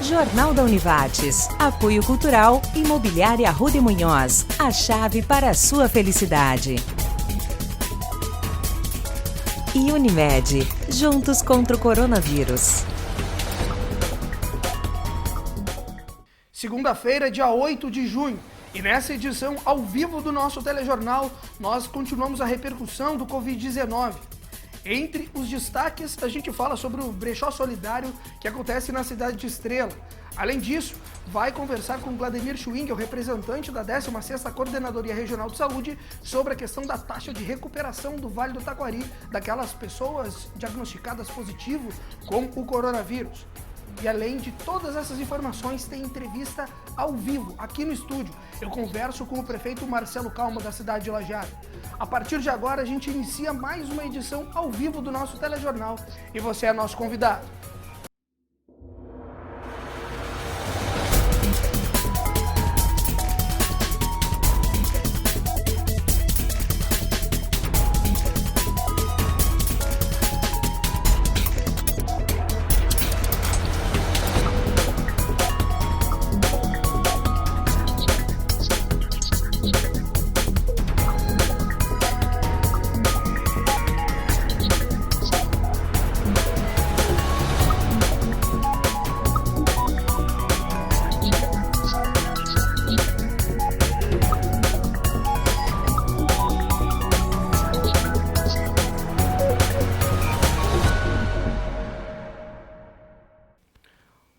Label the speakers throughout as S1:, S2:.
S1: Jornal da Univates. Apoio Cultural, Imobiliária Arruda e Munhoz. A chave para a sua felicidade. E Unimed. Juntos contra o coronavírus.
S2: Segunda-feira, dia 8 de junho. E nessa edição ao vivo do nosso telejornal, nós continuamos a repercussão do Covid-19. Entre os destaques, a gente fala sobre o brechó solidário que acontece na cidade de Estrela. Além disso, vai conversar com Vladimir Schwing, o representante da 16ª Coordenadoria Regional de Saúde, sobre a questão da taxa de recuperação do Vale do Taquari, daquelas pessoas diagnosticadas positivo com o coronavírus. E além de todas essas informações, tem entrevista ao vivo, aqui no estúdio. Eu converso com o prefeito Marcelo Calma, da cidade de Lajeado. A partir de agora, a gente inicia mais uma edição ao vivo do nosso telejornal e você é nosso convidado.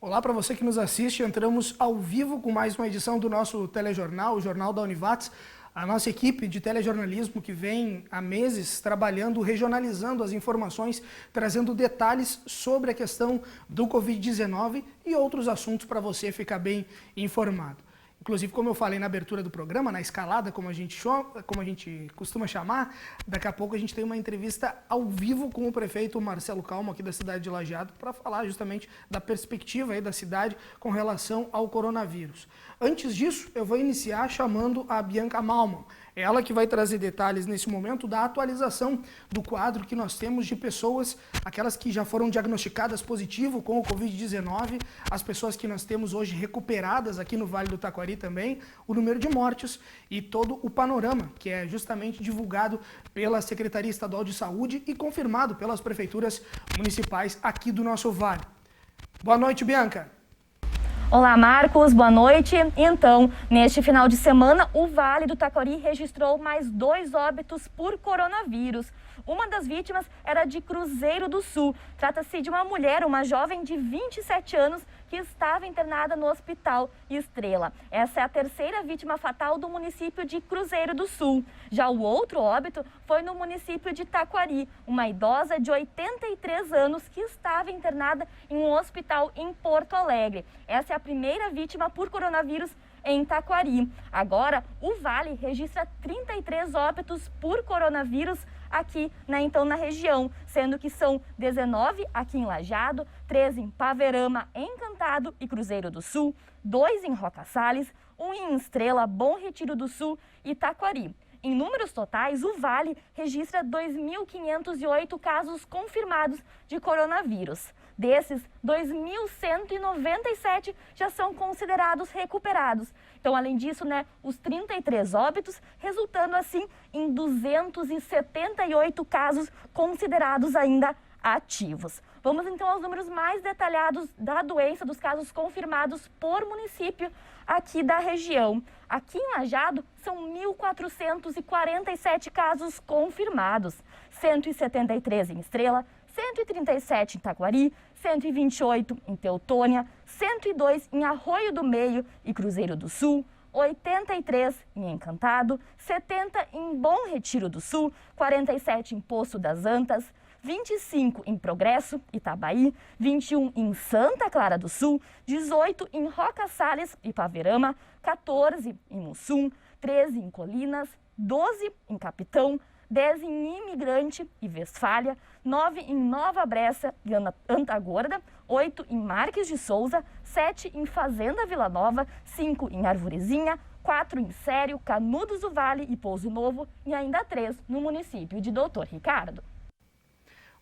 S2: Olá para você que nos assiste, entramos ao vivo com mais uma edição do nosso telejornal, o Jornal da Univates. A nossa equipe de telejornalismo que vem há meses trabalhando, regionalizando as informações, trazendo detalhes sobre a questão do Covid-19 e outros assuntos para você ficar bem informado. Inclusive, como eu falei na abertura do programa, na escalada, como a gente costuma chamar, daqui a pouco a gente tem uma entrevista ao vivo com o prefeito Marcelo Calma, aqui da cidade de Lajeado, para falar justamente da perspectiva aí da cidade com relação ao coronavírus. Antes disso, eu vou iniciar chamando a Bianca Malman. Ela que vai trazer detalhes nesse momento da atualização do quadro que nós temos de pessoas, aquelas que já foram diagnosticadas positivo com o Covid-19, as pessoas que nós temos hoje recuperadas aqui no Vale do Taquari também, o número de mortes e todo o panorama que é justamente divulgado pela Secretaria Estadual de Saúde e confirmado pelas prefeituras municipais aqui do nosso Vale. Boa noite, Bianca.
S3: Olá, Marcos, boa noite. Então, neste final de semana, o Vale do Taquari registrou mais 2 óbitos por coronavírus. Uma das vítimas era de Cruzeiro do Sul. Trata-se de uma mulher, uma jovem de 27 anos, que estava internada no Hospital Estrela. Essa é a 3ª vítima fatal do município de Cruzeiro do Sul. Já o outro óbito foi no município de Taquari, uma idosa de 83 anos que estava internada em um hospital em Porto Alegre. Essa é a primeira vítima por coronavírus em Taquari. Agora, o Vale registra 33 óbitos por coronavírus aqui na região, sendo que são 19 aqui em Lajeado, 13 em Paverama, Encantado e Cruzeiro do Sul, 2 em Roca Salles, 1 em Estrela, Bom Retiro do Sul e Taquari. Em números totais, o Vale registra 2.508 casos confirmados de coronavírus. Desses, 2.197 já são considerados recuperados. Então, além disso, os 33 óbitos, resultando assim em 278 casos considerados ainda ativos. Vamos então aos números mais detalhados da doença, dos casos confirmados por município aqui da região. Aqui em Lajeado são 1.447 casos confirmados, 173 em Estrela, 137 em Taquari, 128 em Teutônia, 102 em Arroio do Meio e Cruzeiro do Sul, 83 em Encantado, 70 em Bom Retiro do Sul, 47 em Poço das Antas, 25 em Progresso, Itabaí, 21 em Santa Clara do Sul, 18 em Roca Salles e Paverama, 14 em Mussum, 13 em Colinas, 12 em Capitão, 10 em Imigrante e Westfália, 9 em Nova Bressa e Antagorda, 8 em Marques de Souza, 7 em Fazenda Vila Nova, 5 em Arvorezinha, 4 em Sério, Canudos do Vale e Pouso Novo e ainda 3 no município de Doutor Ricardo.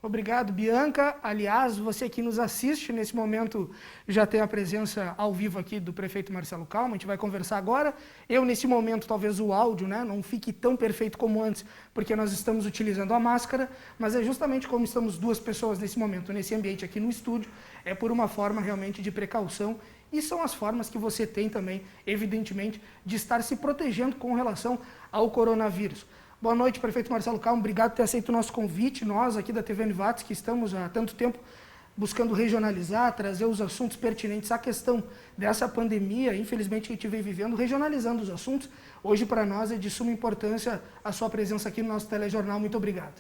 S2: Obrigado, Bianca. Aliás, você que nos assiste nesse momento já tem a presença ao vivo aqui do prefeito Marcelo Calma. A gente vai conversar agora. Eu, nesse momento, talvez o áudio, né, não fique tão perfeito como antes, porque nós estamos utilizando a máscara, mas é justamente como estamos duas pessoas nesse momento, nesse ambiente aqui no estúdio, é por uma forma realmente de precaução. E são as formas que você tem também, evidentemente, de estar se protegendo com relação ao coronavírus. Boa noite, prefeito Marcelo Calma. Obrigado por ter aceito o nosso convite. Nós aqui da TV Univates, que estamos há tanto tempo buscando regionalizar, trazer os assuntos pertinentes à questão dessa pandemia, infelizmente, que a gente vem vivendo, regionalizando os assuntos. Hoje, para nós, é de suma importância a sua presença aqui no nosso telejornal. Muito obrigado.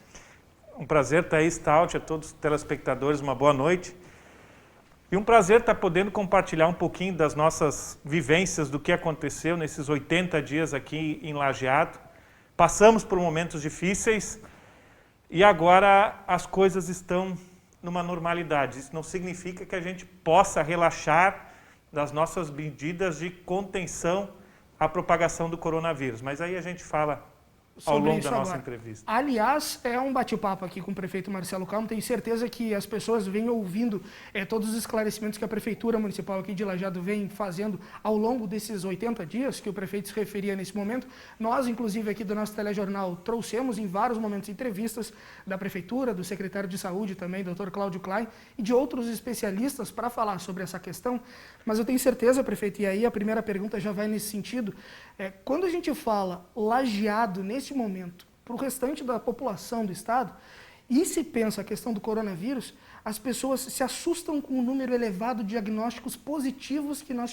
S4: Um prazer, Thaís Stout, a todos os telespectadores, uma boa noite. E um prazer estar podendo compartilhar um pouquinho das nossas vivências, do que aconteceu nesses 80 dias aqui em Lajeado. Passamos por momentos difíceis e agora as coisas estão numa normalidade. Isso não significa que a gente possa relaxar das nossas medidas de contenção à propagação do coronavírus. Mas aí a gente fala ao longo da nossa entrevista.
S2: Aliás, é um bate-papo aqui com o prefeito Marcelo Calma. Tenho certeza que as pessoas vêm ouvindo todos os esclarecimentos que a Prefeitura Municipal aqui de Lajeado vem fazendo ao longo desses 80 dias que o prefeito se referia nesse momento. Nós, inclusive, aqui do nosso telejornal, trouxemos em vários momentos entrevistas da Prefeitura, do secretário de Saúde também, Dr. Cláudio Klein, e de outros especialistas para falar sobre essa questão. Mas eu tenho certeza, prefeito, e aí a primeira pergunta já vai nesse sentido, quando a gente fala Lajeado nesse momento para o restante da população do estado e se pensa a questão do coronavírus, as pessoas se assustam com o número elevado de diagnósticos positivos que nós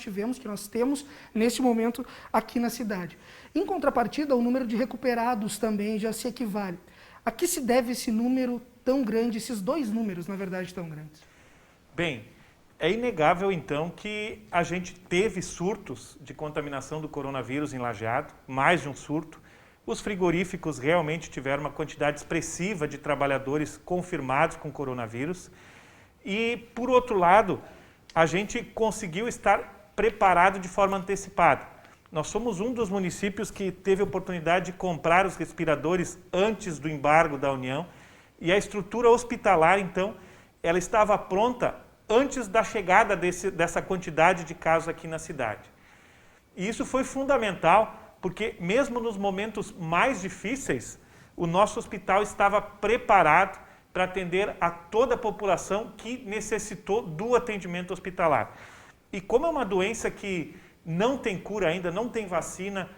S2: temos nesse momento aqui na cidade. Em contrapartida, o número de recuperados também já se equivale. A que se deve esse número tão grande, esses dois números, na verdade, tão grandes?
S4: Bem, é inegável, então, que a gente teve surtos de contaminação do coronavírus em Lajeado, mais de um surto. Os frigoríficos realmente tiveram uma quantidade expressiva de trabalhadores confirmados com coronavírus. E, por outro lado, a gente conseguiu estar preparado de forma antecipada. Nós somos um dos municípios que teve a oportunidade de comprar os respiradores antes do embargo da União. E a estrutura hospitalar, então, ela estava pronta antes da chegada dessa quantidade de casos aqui na cidade. E isso foi fundamental, porque mesmo nos momentos mais difíceis, o nosso hospital estava preparado para atender a toda a população que necessitou do atendimento hospitalar. E como é uma doença que não tem cura ainda, não tem vacina,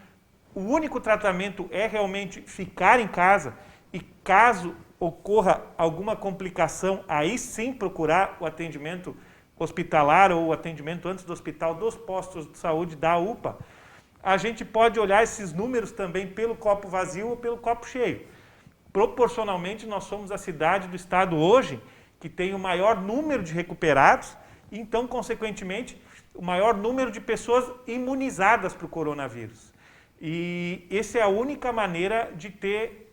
S4: o único tratamento é realmente ficar em casa e, caso ocorra alguma complicação, aí sim procurar o atendimento hospitalar ou o atendimento antes do hospital dos postos de saúde da UPA. A gente pode olhar esses números também pelo copo vazio ou pelo copo cheio. Proporcionalmente, nós somos a cidade do estado hoje que tem o maior número de recuperados e, então, consequentemente, o maior número de pessoas imunizadas para o coronavírus. E essa é a única maneira de ter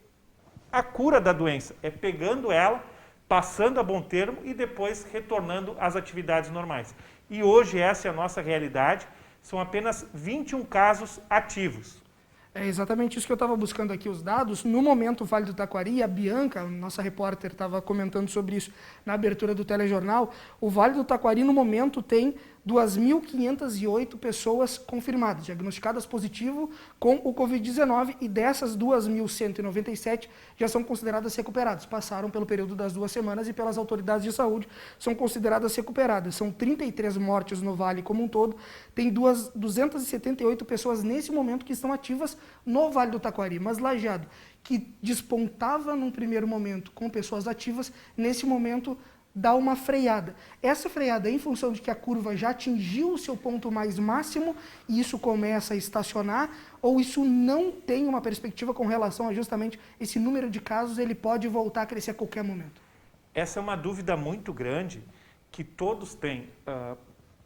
S4: a cura da doença, é pegando ela, passando a bom termo e depois retornando às atividades normais. E hoje essa é a nossa realidade, são apenas 21 casos ativos.
S2: É exatamente isso que eu estava buscando aqui, os dados. No momento, o Vale do Taquari, a Bianca, nossa repórter, estava comentando sobre isso na abertura do telejornal. O Vale do Taquari, no momento, tem 2.508 pessoas confirmadas, diagnosticadas positivo com o Covid-19, e dessas 2.197 já são consideradas recuperadas. Passaram pelo período das 2 semanas e pelas autoridades de saúde são consideradas recuperadas. São 33 mortes no Vale como um todo. Tem 278 pessoas nesse momento que estão ativas no Vale do Taquari. Mas Lajeado, que despontava num primeiro momento com pessoas ativas, nesse momento dá uma freada. Essa freada é em função de que a curva já atingiu o seu ponto mais máximo e isso começa a estacionar, ou isso não tem uma perspectiva com relação a justamente esse número de casos, ele pode voltar a crescer a qualquer momento?
S4: Essa é uma dúvida muito grande que todos têm.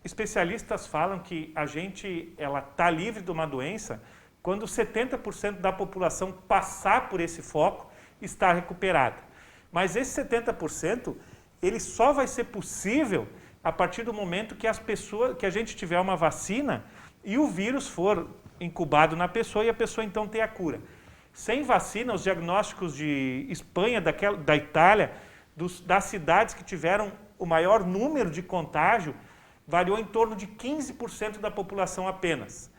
S4: Especialistas falam que a gente está livre de uma doença quando 70% da população passar por esse foco está recuperada. Mas esse 70%, ele só vai ser possível a partir do momento que a gente tiver uma vacina e o vírus for incubado na pessoa e a pessoa então ter a cura. Sem vacina, os diagnósticos de Espanha, da Itália, das cidades que tiveram o maior número de contágio, variou em torno de 15% da população apenas.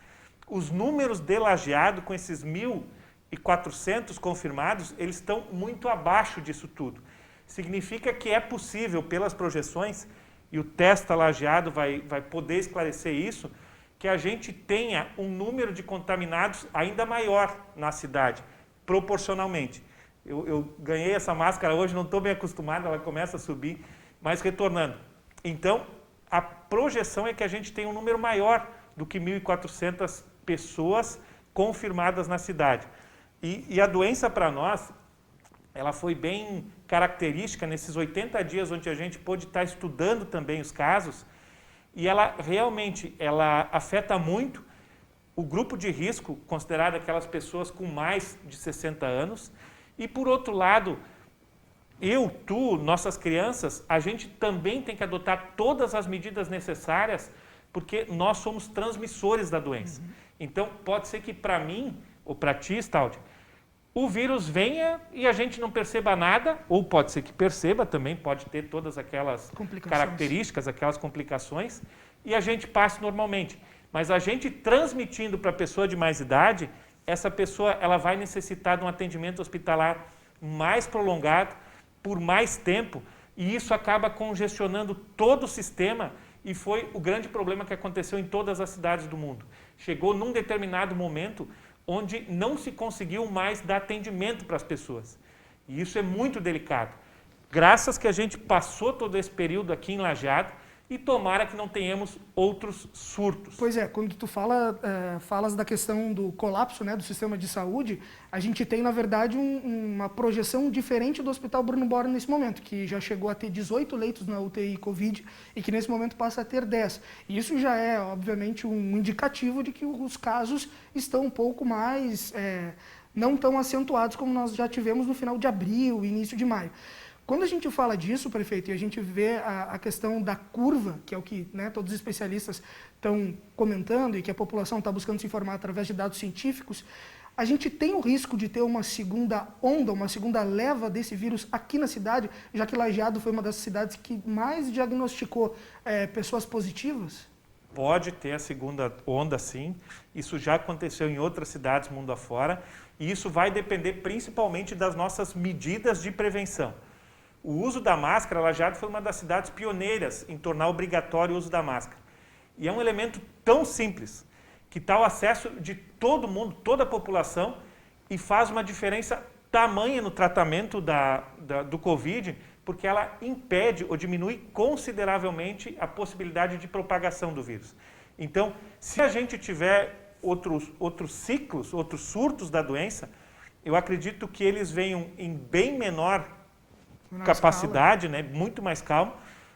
S4: Os números de Lajeado, com esses 1.400 confirmados, eles estão muito abaixo disso tudo. Significa que é possível, pelas projeções, e o Testa Lajeado vai poder esclarecer isso, que a gente tenha um número de contaminados ainda maior na cidade, proporcionalmente. Eu ganhei essa máscara hoje, não estou bem acostumado, ela começa a subir, mas retornando. Então, a projeção é que a gente tenha um número maior do que 1.400 pessoas confirmadas na cidade. E a doença, para nós, ela foi bem característica nesses 80 dias onde a gente pôde estar estudando também os casos, e ela realmente afeta muito o grupo de risco, considerado aquelas pessoas com mais de 60 anos, e por outro lado, eu, tu, nossas crianças, a gente também tem que adotar todas as medidas necessárias, porque nós somos transmissores da doença. Então, pode ser que para mim, ou para ti, Staldi, o vírus venha e a gente não perceba nada, ou pode ser que perceba também, pode ter todas aquelas características, aquelas complicações, e a gente passe normalmente. Mas a gente transmitindo para a pessoa de mais idade, essa pessoa ela vai necessitar de um atendimento hospitalar mais prolongado, por mais tempo, e isso acaba congestionando todo o sistema, e foi o grande problema que aconteceu em todas as cidades do mundo. Chegou num determinado momento onde não se conseguiu mais dar atendimento para as pessoas. E isso é muito delicado. Graças que a gente passou todo esse período aqui em Lajeado, e tomara que não tenhamos outros surtos.
S2: Pois é, quando tu falas da questão do colapso, né, do sistema de saúde, a gente tem, na verdade, uma projeção diferente do Hospital Bruno Borne nesse momento, que já chegou a ter 18 leitos na UTI Covid e que nesse momento passa a ter 10. E isso já é, obviamente, um indicativo de que os casos estão um pouco mais, não tão acentuados como nós já tivemos no final de abril e início de maio. Quando a gente fala disso, prefeito, e a gente vê a questão da curva, que é o que, né, todos os especialistas estão comentando e que a população está buscando se informar através de dados científicos, a gente tem o risco de ter uma segunda onda, uma segunda leva desse vírus aqui na cidade, já que Lajeado foi uma das cidades que mais diagnosticou pessoas positivas?
S4: Pode ter a segunda onda, sim. Isso já aconteceu em outras cidades mundo afora, e isso vai depender principalmente das nossas medidas de prevenção. O uso da máscara, Lajeado foi uma das cidades pioneiras em tornar obrigatório o uso da máscara. E é um elemento tão simples, que está ao acesso de todo mundo, toda a população, e faz uma diferença tamanha no tratamento do Covid, porque ela impede ou diminui consideravelmente a possibilidade de propagação do vírus. Então, se a gente tiver outros ciclos, outros surtos da doença, eu acredito que eles venham em bem menor capacidade, né, muito mais calmo.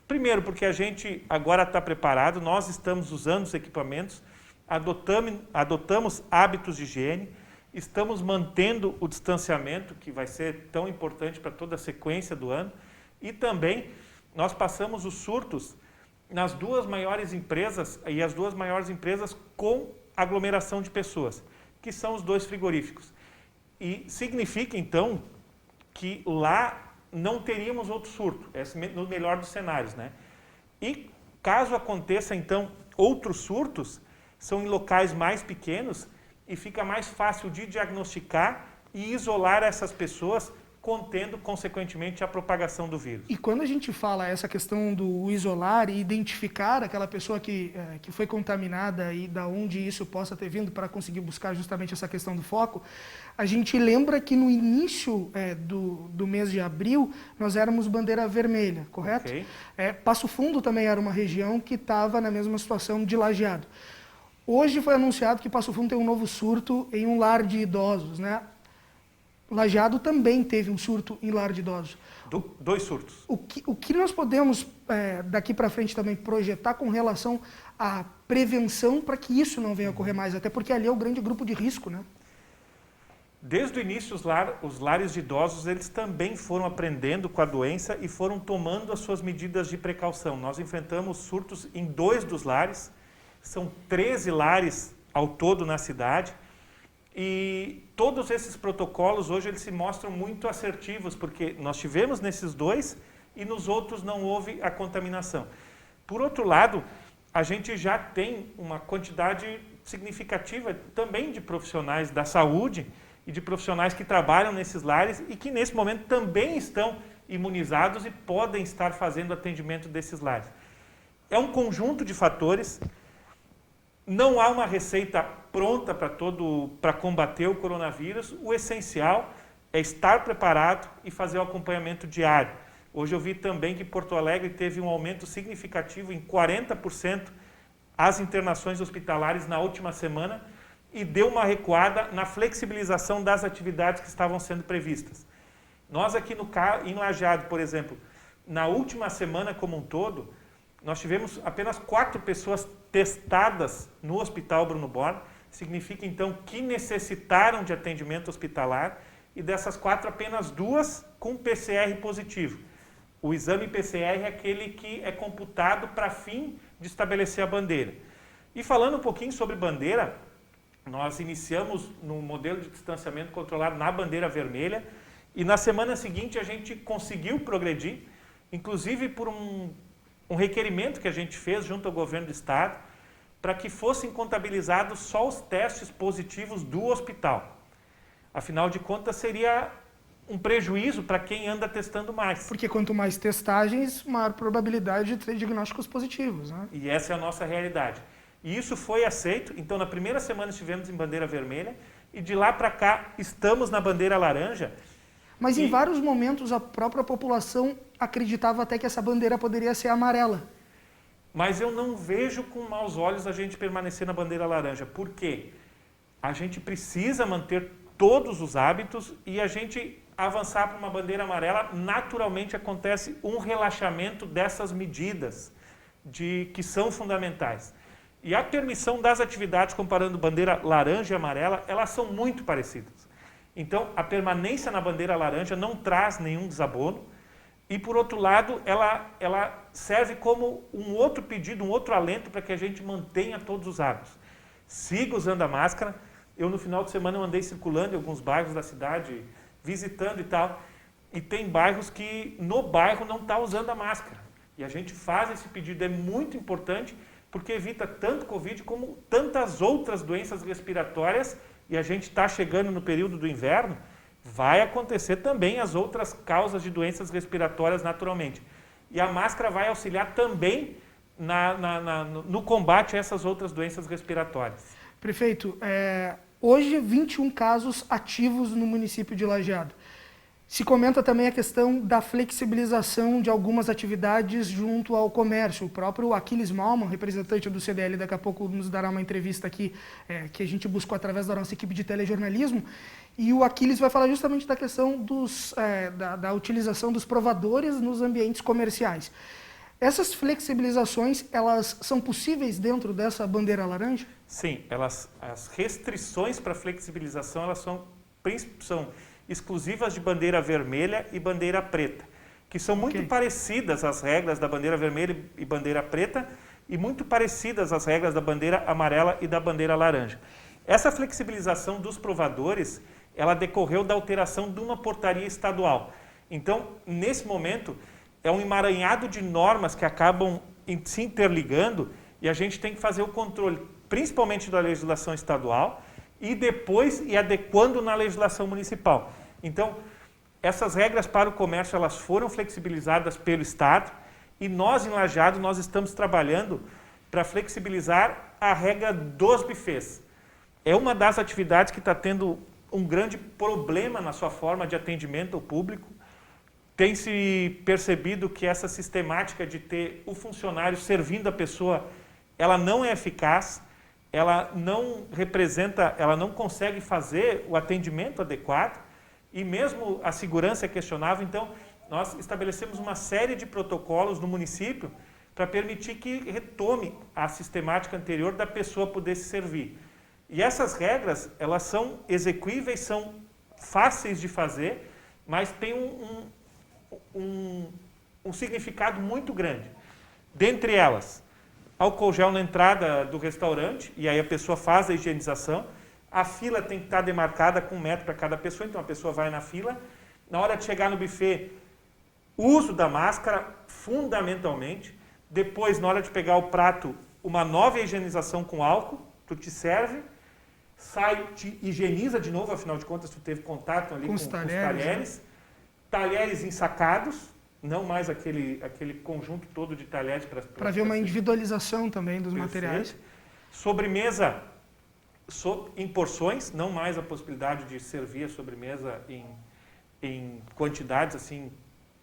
S4: Primeiro, porque a gente agora está preparado, nós estamos usando os equipamentos, adotamos hábitos de higiene, estamos mantendo o distanciamento, que vai ser tão importante para toda a sequência do ano, e também nós passamos os surtos nas duas maiores empresas, e as duas maiores empresas com aglomeração de pessoas, que são os 2 frigoríficos. E significa, então, que lá não teríamos outro surto, no melhor dos cenários, né? E caso aconteça, então, outros surtos, são em locais mais pequenos e fica mais fácil de diagnosticar e isolar essas pessoas, contendo, consequentemente, a propagação do vírus.
S2: E quando a gente fala essa questão do isolar e identificar aquela pessoa que foi contaminada e da onde isso possa ter vindo para conseguir buscar justamente essa questão do foco, a gente lembra que no início do mês de abril nós éramos bandeira vermelha, correto?
S4: Okay.
S2: Passo Fundo também era uma região que estava na mesma situação de Lajeado. Hoje foi anunciado que Passo Fundo tem um novo surto em um lar de idosos, né? Lajeado também teve um surto em lar de idosos.
S4: 2 surtos.
S2: O que nós podemos, daqui para frente, também projetar com relação à prevenção para que isso não venha a ocorrer mais? Até porque ali é o grande grupo de risco, né?
S4: Desde o início, os lares de idosos, eles também foram aprendendo com a doença e foram tomando as suas medidas de precaução. Nós enfrentamos surtos em 2 dos lares, são 13 lares ao todo na cidade, e todos esses protocolos hoje eles se mostram muito assertivos, porque nós tivemos nesses 2 e nos outros não houve a contaminação. Por outro lado, a gente já tem uma quantidade significativa também de profissionais da saúde e de profissionais que trabalham nesses lares e que nesse momento também estão imunizados e podem estar fazendo atendimento desses lares. É um conjunto de fatores, não há uma receita pronta para combater o coronavírus, o essencial é estar preparado e fazer o acompanhamento diário. Hoje eu vi também que Porto Alegre teve um aumento significativo em 40% as internações hospitalares na última semana e deu uma recuada na flexibilização das atividades que estavam sendo previstas. Nós aqui em Lajeado, por exemplo, na última semana como um todo, nós tivemos apenas 4 pessoas testadas no Hospital Bruno Born, significa então que necessitaram de atendimento hospitalar e dessas 4 apenas 2 com PCR positivo. O exame PCR é aquele que é computado para fim de estabelecer a bandeira. E falando um pouquinho sobre bandeira, nós iniciamos no modelo de distanciamento controlado na bandeira vermelha e na semana seguinte a gente conseguiu progredir, inclusive por um requerimento que a gente fez junto ao governo do estado para que fossem contabilizados só os testes positivos do hospital. Afinal de contas, seria um prejuízo para quem anda testando mais.
S2: Porque quanto mais testagens, maior probabilidade de ter diagnósticos positivos, né?
S4: E essa é a nossa realidade. E isso foi aceito. Então, na primeira semana estivemos em bandeira vermelha e de lá para cá estamos na bandeira laranja.
S2: Mas em vários momentos a própria população acreditava até que essa bandeira poderia ser amarela.
S4: Mas eu não vejo com maus olhos a gente permanecer na bandeira laranja. Por quê? A gente precisa manter todos os hábitos e a gente avançar para uma bandeira amarela, naturalmente acontece um relaxamento dessas medidas que são fundamentais. E a permissão das atividades, comparando bandeira laranja e amarela, elas são muito parecidas. Então, a permanência na bandeira laranja não traz nenhum desabono e, por outro lado, ela serve como um outro pedido, um outro alento para que a gente mantenha todos os hábitos. Siga usando a máscara. Eu, no final de semana, eu andei circulando em alguns bairros da cidade, visitando e tal, e tem bairros que no bairro não está usando a máscara. E a gente faz esse pedido, é muito importante, porque evita tanto Covid como tantas outras doenças respiratórias, e a gente está chegando no período do inverno, vai acontecer também as outras causas de doenças respiratórias naturalmente. E a máscara vai auxiliar também no combate a essas outras doenças respiratórias.
S2: Prefeito, hoje 21 casos ativos no município de Lajeado. Se comenta também a questão da flexibilização de algumas atividades junto ao comércio. O próprio Aquiles Malman, representante do CDL, daqui a pouco nos dará uma entrevista aqui que a gente buscou através da nossa equipe de telejornalismo. E o Aquiles vai falar justamente da questão da utilização dos provadores nos ambientes comerciais. Essas flexibilizações, elas são possíveis dentro dessa bandeira laranja?
S4: Sim, as restrições para flexibilização elas são exclusivas de bandeira vermelha e bandeira preta, que são muito parecidas às regras da bandeira vermelha e bandeira preta e muito parecidas às regras da bandeira amarela e da bandeira laranja. Essa flexibilização dos provadores, ela decorreu da alteração de uma portaria estadual. Então, nesse momento, é um emaranhado de normas que acabam se interligando e a gente tem que fazer o controle, principalmente da legislação estadual, e depois ir adequando na legislação municipal. Então, essas regras para o comércio elas foram flexibilizadas pelo Estado e nós, em Lajeado, nós estamos trabalhando para flexibilizar a regra dos bufês. É uma das atividades que está tendo um grande problema na sua forma de atendimento ao público. Tem se percebido que essa sistemática de ter o funcionário servindo a pessoa, ela não é eficaz, ela não representa, ela não consegue fazer o atendimento adequado e mesmo a segurança é questionável. Então, nós estabelecemos uma série de protocolos no município para permitir que retome a sistemática anterior da pessoa poder se servir. E essas regras, elas são execuíveis, são fáceis de fazer, mas tem um significado muito grande. Dentre elas, álcool gel na entrada do restaurante, e aí a pessoa faz a higienização. A fila tem que estar demarcada com 1 metro para cada pessoa, então a pessoa vai na fila. Na hora de chegar no buffet, uso da máscara, fundamentalmente. Depois, na hora de pegar o prato, uma nova higienização com álcool, tu te serve, sai, te higieniza de novo, afinal de contas, tu teve contato ali com os talheres. Né? Talheres ensacados, não mais aquele conjunto todo de talheres.
S2: Para ver uma individualização também dos materiais.
S4: Sobremesa em porções, não mais a possibilidade de servir a sobremesa em quantidades assim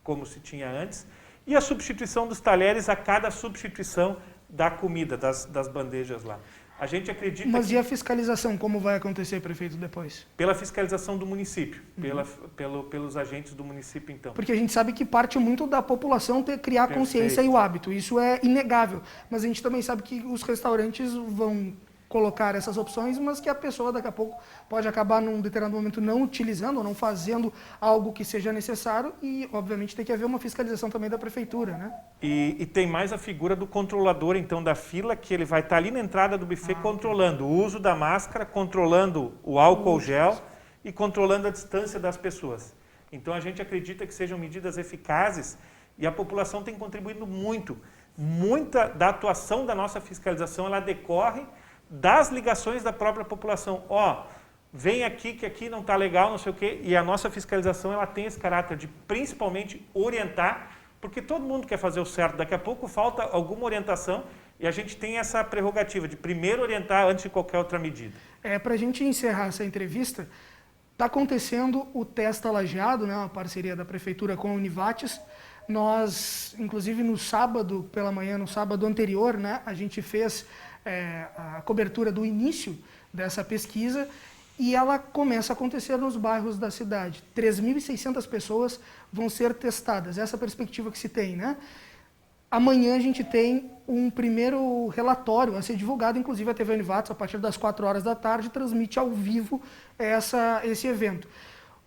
S4: como se tinha antes. E a substituição dos talheres a cada substituição da comida, das bandejas lá. A gente acredita.
S2: Mas e a fiscalização, como vai acontecer, prefeito, depois?
S4: Pela fiscalização do município, pelos agentes do município, então.
S2: Porque a gente sabe que parte muito da população criar a consciência e o hábito, isso é inegável. Mas a gente também sabe que os restaurantes vão colocar essas opções, mas que a pessoa daqui a pouco pode acabar num determinado momento não utilizando ou não fazendo algo que seja necessário e, obviamente, tem que haver uma fiscalização também da prefeitura, né?
S4: E tem mais a figura do controlador, então, da fila, que ele vai estar ali na entrada do buffet controlando o uso da máscara, controlando o álcool gel e controlando a distância das pessoas. Então, a gente acredita que sejam medidas eficazes e a população tem contribuído muito. Muita da atuação da nossa fiscalização, ela decorre das ligações da própria população. Vem aqui que aqui não está legal, não sei o quê. E a nossa fiscalização ela tem esse caráter de principalmente orientar, porque todo mundo quer fazer o certo. Daqui a pouco falta alguma orientação e a gente tem essa prerrogativa de primeiro orientar antes de qualquer outra medida.
S2: Para a gente encerrar essa entrevista, está acontecendo o Testa Lajeado, né, uma parceria da Prefeitura com a Univates. Nós, inclusive no sábado pela manhã, no sábado anterior, né, a gente fez a cobertura do início dessa pesquisa e ela começa a acontecer nos bairros da cidade. 3.600 pessoas vão ser testadas, essa é a perspectiva que se tem, né? Amanhã a gente tem um primeiro relatório a ser divulgado, inclusive a TV Univates, a partir das 4 horas da tarde, transmite ao vivo esse evento.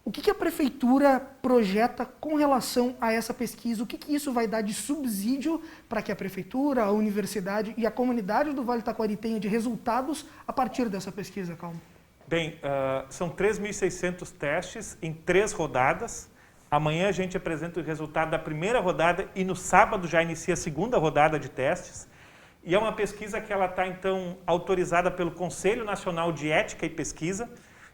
S2: O que a Prefeitura projeta com relação a essa pesquisa? O que isso vai dar de subsídio para que a Prefeitura, a Universidade e a comunidade do Vale do Taquari tenham de resultados a partir dessa pesquisa, Calmo?
S4: Bem, são 3.600 testes em 3 rodadas. Amanhã a gente apresenta o resultado da primeira rodada e no sábado já inicia a segunda rodada de testes. E é uma pesquisa que ela está, então, autorizada pelo Conselho Nacional de Ética e Pesquisa.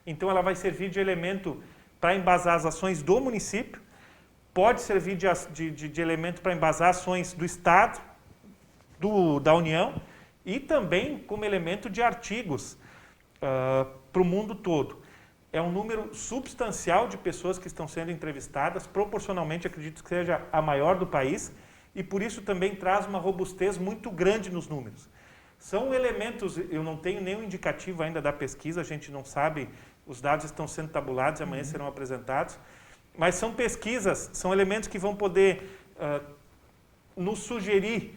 S4: Então, ela vai servir de elemento para embasar as ações do município, pode servir de elemento para embasar ações do Estado, da União, e também como elemento de artigos para o mundo todo. É um número substancial de pessoas que estão sendo entrevistadas, proporcionalmente acredito que seja a maior do país, e por isso também traz uma robustez muito grande nos números. São elementos, eu não tenho nenhum indicativo ainda da pesquisa, a gente não sabe, os dados estão sendo tabulados e amanhã serão apresentados, mas são pesquisas, são elementos que vão poder nos sugerir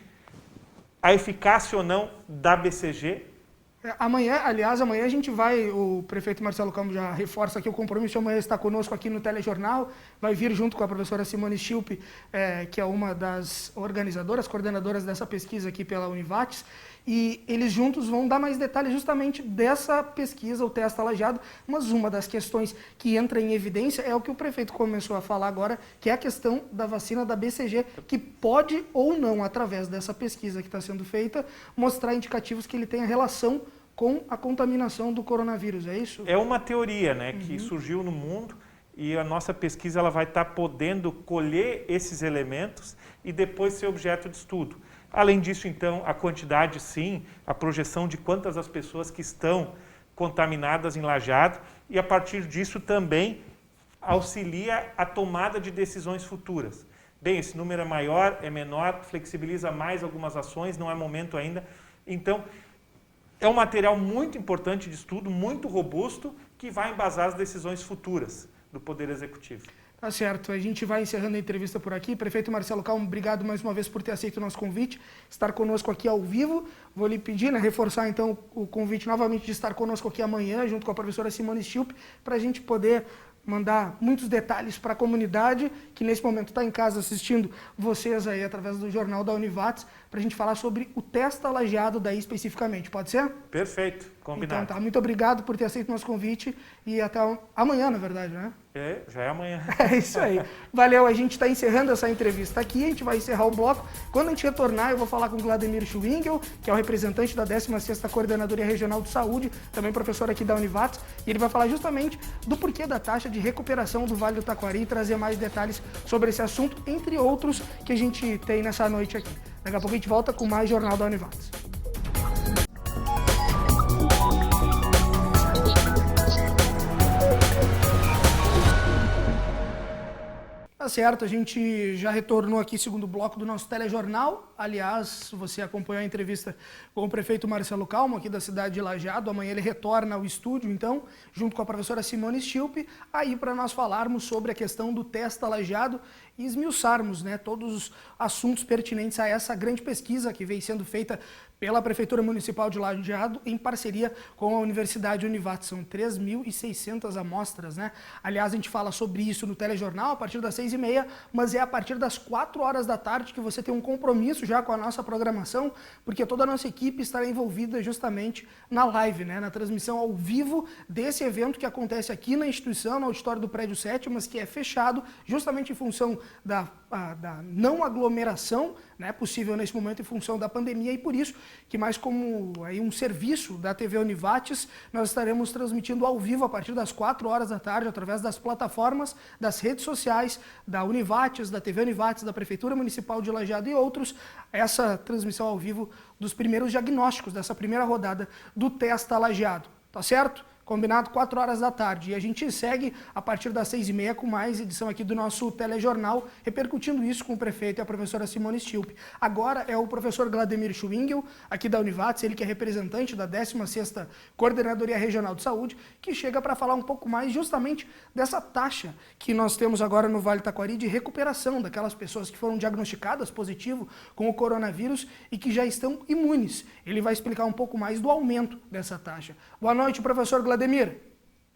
S4: a eficácia ou não da BCG.
S2: Amanhã a gente vai, o prefeito Marcelo Calmo já reforça aqui o compromisso, amanhã está conosco aqui no Telejornal, vai vir junto com a professora Simone Schilp, que é uma das organizadoras, coordenadoras dessa pesquisa aqui pela Univates, e eles juntos vão dar mais detalhes justamente dessa pesquisa, o Testa Lajeado, mas uma das questões que entra em evidência é o que o prefeito começou a falar agora, que é a questão da vacina da BCG, que pode ou não, através dessa pesquisa que está sendo feita, mostrar indicativos que ele tem a relação com a contaminação do coronavírus, é isso?
S4: É uma teoria, né, que surgiu no mundo e a nossa pesquisa ela vai estar podendo colher esses elementos e depois ser objeto de estudo. Além disso, então, a quantidade, sim, a projeção de quantas as pessoas que estão contaminadas em Lajeado e, a partir disso, também auxilia a tomada de decisões futuras. Bem, esse número é maior, é menor, flexibiliza mais algumas ações, não é momento ainda. Então, é um material muito importante de estudo, muito robusto, que vai embasar as decisões futuras do Poder Executivo.
S2: Tá certo, a gente vai encerrando a entrevista por aqui. Prefeito Marcelo Calmo, obrigado mais uma vez por ter aceito o nosso convite, estar conosco aqui ao vivo. Vou lhe pedir, reforçar então o convite novamente de estar conosco aqui amanhã, junto com a professora Simone Schilp, para a gente poder mandar muitos detalhes para a comunidade que nesse momento está em casa assistindo vocês aí através do Jornal da Univates, para a gente falar sobre o Testa Lajeado daí especificamente. Pode ser?
S4: Perfeito, combinado.
S2: Então tá, muito obrigado por ter aceito o nosso convite e até amanhã, na verdade, né?
S4: Já é amanhã.
S2: É isso aí. Valeu, a gente está encerrando essa entrevista aqui, a gente vai encerrar o bloco. Quando a gente retornar, eu vou falar com o Vladimir Schwingel, que é o representante da 16ª Coordenadoria Regional de Saúde, também professor aqui da Univates, e ele vai falar justamente do porquê da taxa de recuperação do Vale do Taquari e trazer mais detalhes sobre esse assunto, entre outros que a gente tem nessa noite aqui. Daqui a pouco a gente volta com mais Jornal da Univates. Tá certo, a gente já retornou aqui segundo bloco do nosso telejornal. Aliás, você acompanhou a entrevista com o prefeito Marcelo Calmo, aqui da cidade de Lajeado. Amanhã ele retorna ao estúdio, então, junto com a professora Simone Schilp, aí para nós falarmos sobre a questão do Testa Lajeado e esmiuçarmos, né, todos os assuntos pertinentes a essa grande pesquisa que vem sendo feita pela Prefeitura Municipal de Lajeado, em parceria com a Universidade Univates. São 3.600 amostras, né? Aliás, a gente fala sobre isso no telejornal a partir das 6h30, mas é a partir das 4 horas da tarde que você tem um compromisso já com a nossa programação, porque toda a nossa equipe estará envolvida justamente na live, né? Na transmissão ao vivo desse evento que acontece aqui na instituição, no auditório do Prédio 7, mas que é fechado justamente em função da não aglomeração, né, possível nesse momento em função da pandemia, e por isso que mais como aí um serviço da TV Univates, nós estaremos transmitindo ao vivo a partir das 4 horas da tarde, através das plataformas, das redes sociais, da Univates, da TV Univates, da Prefeitura Municipal de Lajeado e outros, essa transmissão ao vivo dos primeiros diagnósticos dessa primeira rodada do Testa Lajeado, tá certo? Combinado, 4 horas da tarde. E a gente segue a partir das 6h30 com mais edição aqui do nosso telejornal, repercutindo isso com o prefeito e a professora Simone Schilp. Agora é o professor Vladimir Schwingel, aqui da Univates, ele que é representante da 16ª Coordenadoria Regional de Saúde, que chega para falar um pouco mais justamente dessa taxa que nós temos agora no Vale do Taquari de recuperação daquelas pessoas que foram diagnosticadas positivo com o coronavírus e que já estão imunes. Ele vai explicar um pouco mais do aumento dessa taxa. Boa noite, professor Vladimir.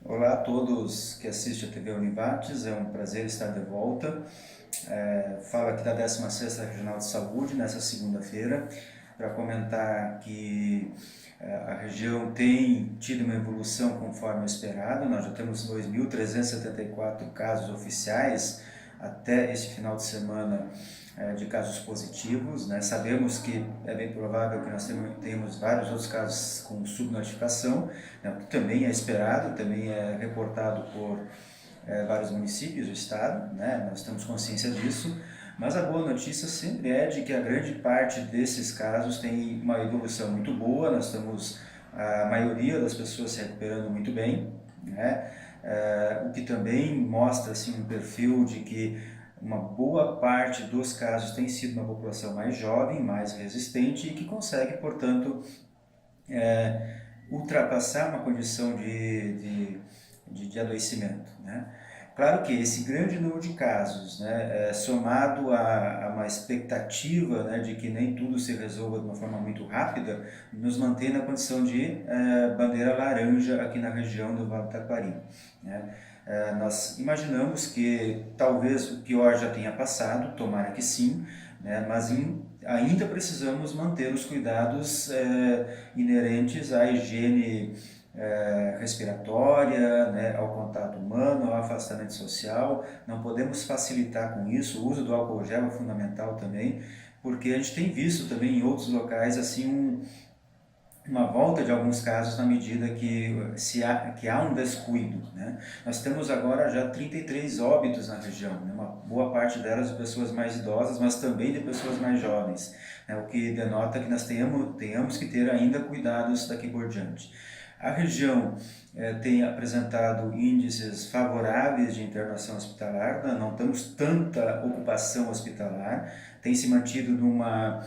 S5: Olá a todos que assistem a TV Univates, é um prazer estar de volta. Falo aqui da 16ª Regional de Saúde nessa segunda-feira para comentar que a região tem tido uma evolução conforme o esperado. Nós já temos 2.374 casos oficiais até este final de semana de casos positivos, né? Sabemos que é bem provável que nós tenhamos vários outros casos com subnotificação, né? Que também é esperado, também é reportado por vários municípios do estado, né? Nós temos consciência disso, mas a boa notícia sempre é de que a grande parte desses casos tem uma evolução muito boa. Nós temos a maioria das pessoas se recuperando muito bem, né? O que também mostra assim, um perfil de que uma boa parte dos casos tem sido uma população mais jovem, mais resistente e que consegue, portanto, ultrapassar uma condição de adoecimento, né? Claro que esse grande número de casos, né, somado a uma expectativa, né, de que nem tudo se resolva de uma forma muito rápida, nos mantém na condição de bandeira laranja aqui na região do Vale do Taquari, né? Nós imaginamos que talvez o pior já tenha passado, tomara que sim, né, mas ainda precisamos manter os cuidados inerentes à higiene respiratória, né, ao contato humano, ao afastamento social. Não podemos facilitar com isso. O uso do álcool gel é fundamental também, porque a gente tem visto também em outros locais assim uma volta de alguns casos na medida que há um descuido, né? Nós temos agora já 33 óbitos na região, né? Uma boa parte delas de pessoas mais idosas, mas também de pessoas mais jovens, né? O que denota que nós tenhamos que ter ainda cuidados daqui por diante. A região tem apresentado índices favoráveis de internação hospitalar, não temos tanta ocupação hospitalar, tem se mantido numa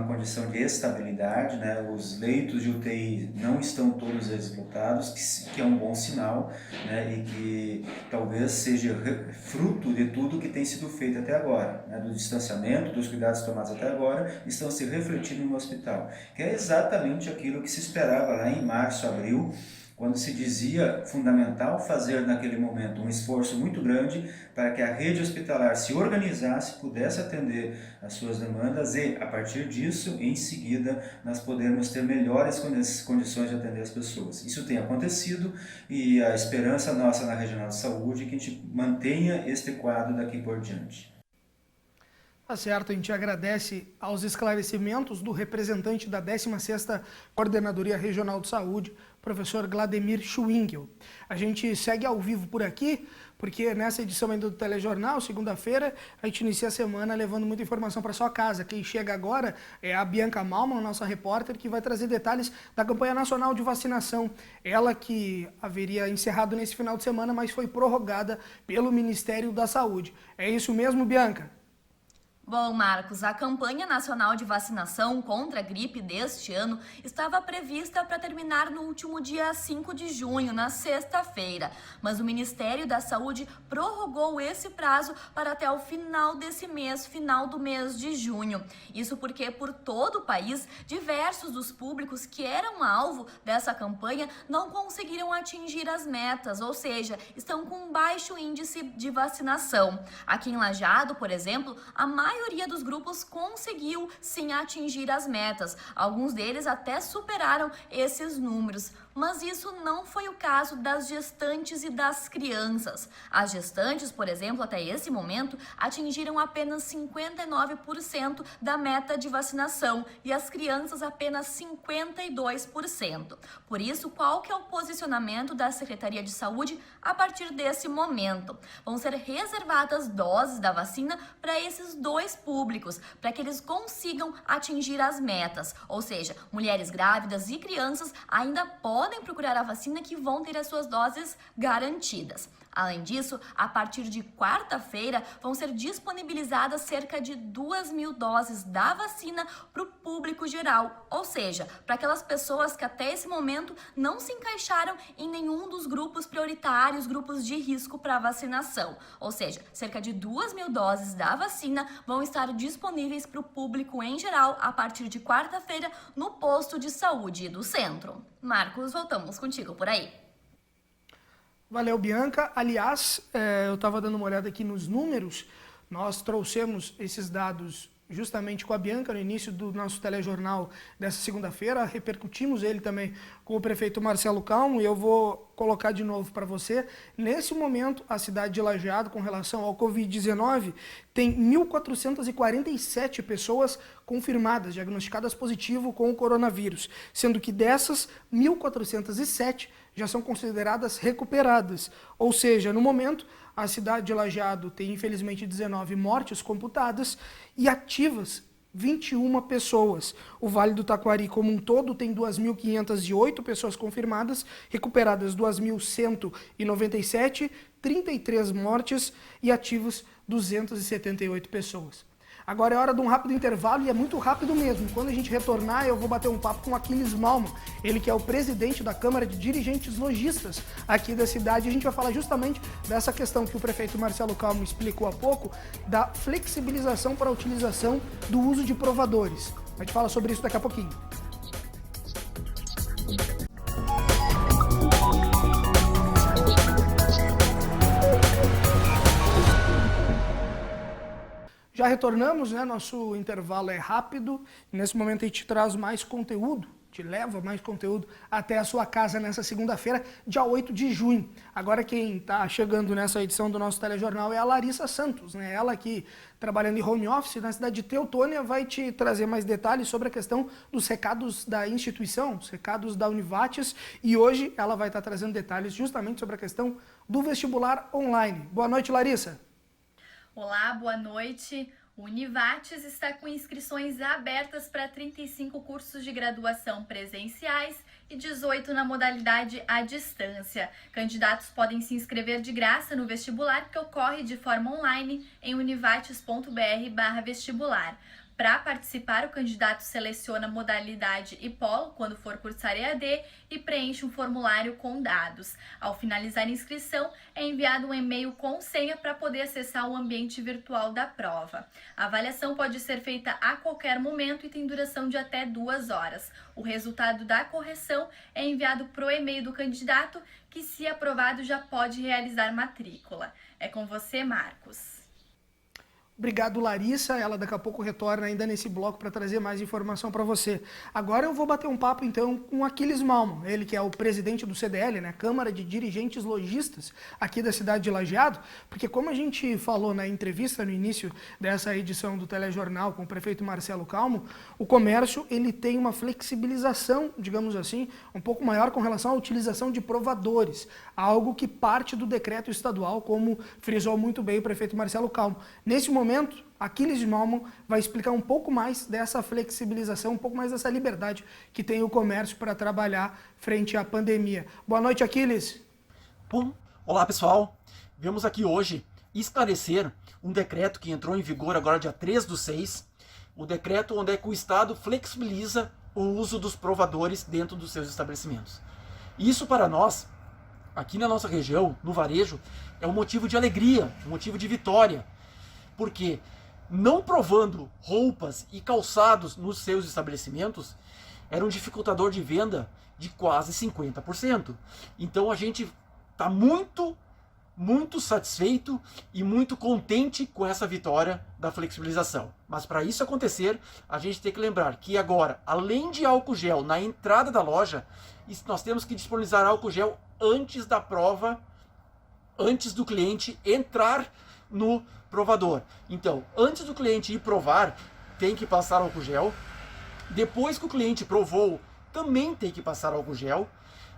S5: condição de estabilidade, né? Os leitos de UTI não estão todos esgotados, que é um bom sinal, né? E que talvez seja fruto de tudo que tem sido feito até agora, né? Do distanciamento, dos cuidados tomados até agora, estão se refletindo no hospital, que é exatamente aquilo que se esperava lá em março, abril, quando se dizia fundamental fazer naquele momento um esforço muito grande para que a rede hospitalar se organizasse, pudesse atender as suas demandas e, a partir disso, em seguida, nós podermos ter melhores condições de atender as pessoas. Isso tem acontecido e a esperança nossa na Regional de Saúde é que a gente mantenha este quadro daqui por diante.
S2: Tá certo, a gente agradece aos esclarecimentos do representante da 16ª Coordenadoria Regional de Saúde, professor Glademir Schwingel. A gente segue ao vivo por aqui, porque nessa edição ainda do Telejornal, segunda-feira, a gente inicia a semana levando muita informação para sua casa. Quem chega agora é a Bianca Malman, nossa repórter, que vai trazer detalhes da campanha nacional de vacinação. Ela que haveria encerrado nesse final de semana, mas foi prorrogada pelo Ministério da Saúde. É isso mesmo, Bianca?
S6: Bom, Marcos, a campanha nacional de vacinação contra a gripe deste ano estava prevista para terminar no último dia 5 de junho, na sexta-feira. Mas o Ministério da Saúde prorrogou esse prazo para até o final desse mês, final do mês de junho. Isso porque, por todo o país, diversos dos públicos que eram alvo dessa campanha não conseguiram atingir as metas, ou seja, estão com baixo índice de vacinação. Aqui em Lajeado, por exemplo, a maioria dos grupos conseguiu sim atingir as metas. Alguns deles até superaram esses números. Mas isso não foi o caso das gestantes e das crianças. As gestantes, por exemplo, até esse momento, atingiram apenas 59% da meta de vacinação e as crianças apenas 52%. Por isso, qual que é o posicionamento da Secretaria de Saúde a partir desse momento? Vão ser reservadas doses da vacina para esses dois públicos, para que eles consigam atingir as metas. Ou seja, mulheres grávidas e crianças ainda podem procurar a vacina que vão ter as suas doses garantidas. Além disso, a partir de quarta-feira vão ser disponibilizadas cerca de 2.000 doses da vacina para o público geral, ou seja, para aquelas pessoas que até esse momento não se encaixaram em nenhum dos grupos prioritários, grupos de risco para vacinação. Ou seja, cerca de 2.000 doses da vacina vão estar disponíveis para o público em geral a partir de quarta-feira no posto de saúde do centro. Marcos, voltamos contigo por aí.
S2: Valeu, Bianca. Aliás, eu estava dando uma olhada aqui nos números. Nós trouxemos esses dados justamente com a Bianca no início do nosso telejornal dessa segunda-feira. Repercutimos ele também com o prefeito Marcelo Calmo e eu vou colocar de novo para você. Nesse momento, a cidade de Lajeado, com relação ao Covid-19, tem 1.447 pessoas confirmadas, diagnosticadas positivo com o coronavírus, sendo que dessas, 1.407 já são consideradas recuperadas. Ou seja, no momento, a cidade de Lajeado tem, infelizmente, 19 mortes computadas e ativas 21 pessoas. O Vale do Taquari, como um todo, tem 2.508 pessoas confirmadas, recuperadas 2.197, 33 mortes e ativos 278 pessoas. Agora é hora de um rápido intervalo e é muito rápido mesmo. Quando a gente retornar, eu vou bater um papo com Aquiles Malman, ele que é o presidente da Câmara de Dirigentes Lojistas aqui da cidade. A gente vai falar justamente dessa questão que o prefeito Marcelo Calmo explicou há pouco, da flexibilização para a utilização do uso de provadores. A gente fala sobre isso daqui a pouquinho. Já retornamos, né? Nosso intervalo é rápido. Nesse momento a gente traz mais conteúdo, te leva mais conteúdo até a sua casa nessa segunda-feira, dia 8 de junho. Agora quem está chegando nessa edição do nosso telejornal é a Larissa Santos, né? Ela que, trabalhando em home office na cidade de Teutônia, vai te trazer mais detalhes sobre a questão dos recados da instituição, os recados da Univates, e hoje ela vai estar trazendo detalhes justamente sobre a questão do vestibular online. Boa noite, Larissa.
S7: Olá, boa noite. O Univates está com inscrições abertas para 35 cursos de graduação presenciais e 18 na modalidade à distância. Candidatos podem se inscrever de graça no vestibular, que ocorre de forma online em univates.br/vestibular. Para participar, o candidato seleciona modalidade e polo quando for cursar EAD e preenche um formulário com dados. Ao finalizar a inscrição, é enviado um e-mail com senha para poder acessar o ambiente virtual da prova. A avaliação pode ser feita a qualquer momento e tem duração de até 2 horas. O resultado da correção é enviado para o e-mail do candidato, que, se aprovado, já pode realizar matrícula. É com você, Marcos.
S2: Obrigado, Larissa. Ela daqui a pouco retorna ainda nesse bloco para trazer mais informação para você. Agora eu vou bater um papo então com o Aquiles Malman, ele que é o presidente do CDL, né, Câmara de Dirigentes Lojistas aqui da cidade de Lajeado, porque como a gente falou na entrevista no início dessa edição do Telejornal com o prefeito Marcelo Calmo, o comércio ele tem uma flexibilização, digamos assim, um pouco maior com relação à utilização de provadores, algo que parte do decreto estadual, como frisou muito bem o prefeito Marcelo Calmo. Nesse momento, Aquiles Malman vai explicar um pouco mais dessa flexibilização, um pouco mais dessa liberdade que tem o comércio para trabalhar frente à pandemia. Boa noite, Aquiles.
S8: Bom, olá pessoal. Viemos aqui hoje esclarecer um decreto que entrou em vigor agora dia 3/6, o decreto onde é que o Estado flexibiliza o uso dos provadores dentro dos seus estabelecimentos. Isso para nós, aqui na nossa região, no varejo, é um motivo de alegria, um motivo de vitória. Porque não provando roupas e calçados nos seus estabelecimentos era um dificultador de venda de quase 50%. Então a gente está muito satisfeito e muito contente com essa vitória da flexibilização. Mas para isso acontecer, a gente tem que lembrar que agora, além de álcool gel na entrada da loja, nós temos que disponibilizar álcool gel antes da prova, antes do cliente entrar no provador. Então, antes do cliente ir provar, tem que passar álcool gel. Depois que o cliente provou, também tem que passar álcool gel.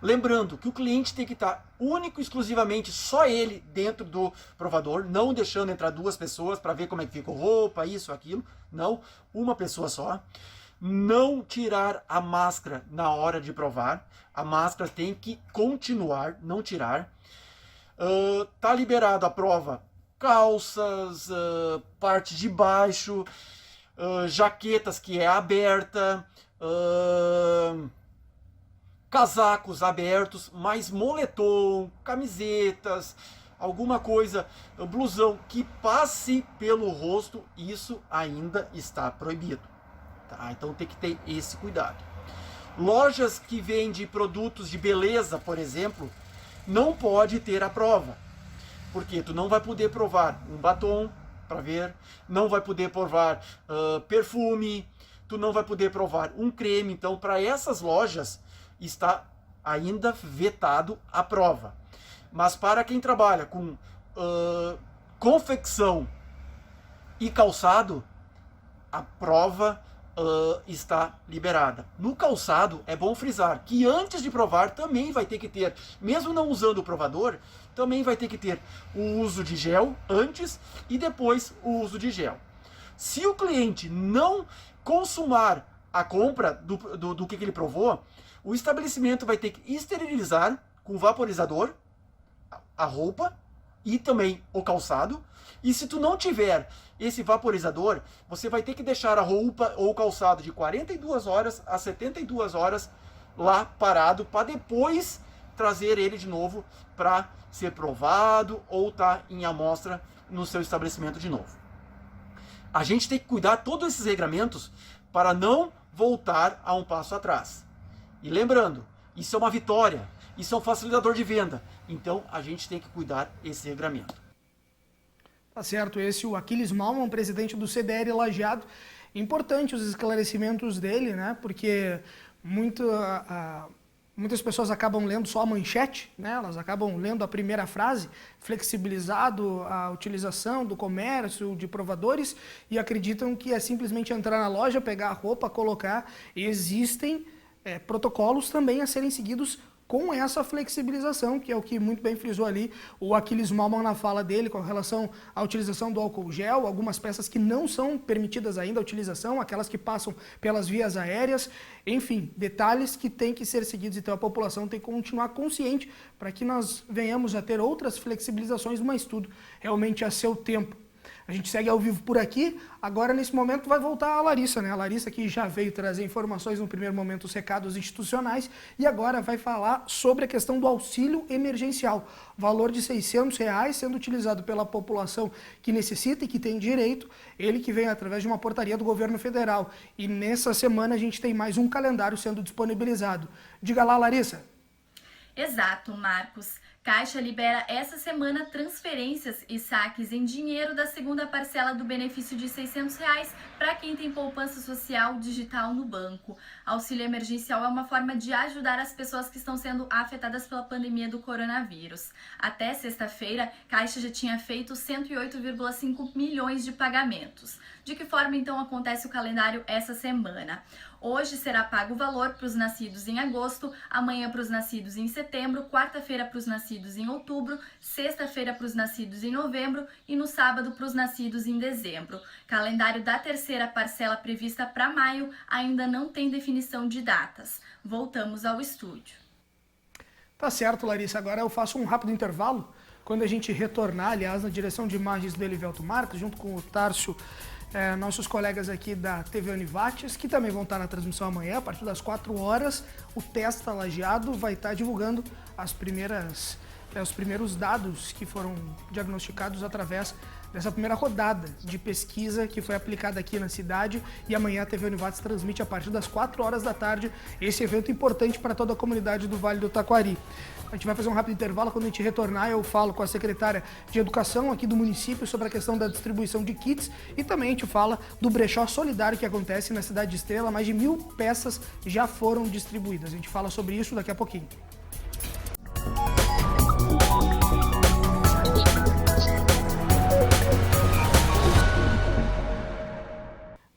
S8: Lembrando que o cliente tem que estar único e exclusivamente só ele dentro do provador, não deixando entrar 2 pessoas para ver como é que ficou roupa, isso, aquilo. Não, uma pessoa só. Não tirar a máscara na hora de provar. A máscara tem que continuar, não tirar. Tá liberado a prova. Calças, parte de baixo, jaquetas que é aberta, casacos abertos, mas moletom, camisetas, alguma coisa, blusão que passe pelo rosto, isso ainda está proibido. Tá? Então tem que ter esse cuidado. Lojas que vendem produtos de beleza, por exemplo, não pode ter a prova. Porque tu não vai poder provar um batom para ver, não vai poder provar perfume, tu não vai poder provar um creme. Então, para essas lojas, está ainda vetado a prova. Mas para quem trabalha com confecção e calçado, a prova está liberada. No calçado, é bom frisar que antes de provar também vai ter que ter, mesmo não usando o provador, também vai ter que ter o uso de gel antes e depois o uso de gel. Se o cliente não consumar a compra do que ele provou, o estabelecimento vai ter que esterilizar com vaporizador a roupa e também o calçado. E se tu não tiver esse vaporizador, você vai ter que deixar a roupa ou o calçado de 42 horas a 72 horas lá parado para depois trazer ele de novo para ser provado ou estar em amostra no seu estabelecimento de novo. A gente tem que cuidar de todos esses regramentos para não voltar a um passo atrás. E lembrando, isso é uma vitória, isso é um facilitador de venda. Então a gente tem que cuidar desse regramento.
S2: Tá certo, esse é o Aquiles Malman, presidente do CDL Lajeado. Importante os esclarecimentos dele, né? Porque muitas pessoas acabam lendo só a manchete, né? Elas acabam lendo a primeira frase, flexibilizado a utilização do comércio, de provadores, e acreditam que é simplesmente entrar na loja, pegar a roupa, colocar. E existem protocolos também a serem seguidos com essa flexibilização, que é o que muito bem frisou ali o Aquiles Malman na fala dele com relação à utilização do álcool gel, algumas peças que não são permitidas ainda a utilização, aquelas que passam pelas vias aéreas, enfim, detalhes que têm que ser seguidos. Então a população tem que continuar consciente para que nós venhamos a ter outras flexibilizações, mas tudo realmente a seu tempo. A gente segue ao vivo por aqui. Agora, nesse momento, vai voltar a Larissa, né? A Larissa que já veio trazer informações no primeiro momento, os recados institucionais, e agora vai falar sobre a questão do auxílio emergencial. Valor de R$600 sendo utilizado pela população que necessita e que tem direito, ele que vem através de uma portaria do governo federal. E nessa semana a gente tem mais um calendário sendo disponibilizado. Diga lá, Larissa.
S7: Exato, Marcos. Caixa libera essa semana transferências e saques em dinheiro da segunda parcela do benefício de R$600 para quem tem poupança social digital no banco. Auxílio emergencial é uma forma de ajudar as pessoas que estão sendo afetadas pela pandemia do coronavírus. Até sexta-feira, Caixa já tinha feito 108,5 milhões de pagamentos. De que forma, então, acontece o calendário essa semana? Hoje será pago o valor para os nascidos em agosto, amanhã para os nascidos em setembro, quarta-feira para os nascidos em outubro, sexta-feira para os nascidos em novembro e no sábado para os nascidos em dezembro. Calendário da terceira parcela prevista para maio ainda não tem definição de datas. Voltamos ao estúdio.
S2: Tá certo, Larissa. Agora eu faço um rápido intervalo. Quando a gente retornar, aliás, na direção de imagens do Elivelto Marques, junto com o Tárcio, nossos colegas aqui da TV Univates, que também vão estar na transmissão amanhã, a partir das 4 horas, o Testa Lajeado vai estar divulgando os primeiros dados que foram diagnosticados através dessa primeira rodada de pesquisa que foi aplicada aqui na cidade, e amanhã a TV Univates transmite a partir das 4 horas da tarde esse evento importante para toda a comunidade do Vale do Taquari. A gente vai fazer um rápido intervalo. Quando a gente retornar, eu falo com a secretária de Educação aqui do município sobre a questão da distribuição de kits, e também a gente fala do brechó solidário que acontece na cidade de Estrela. Mais de 1.000 peças já foram distribuídas. A gente fala sobre isso daqui a pouquinho.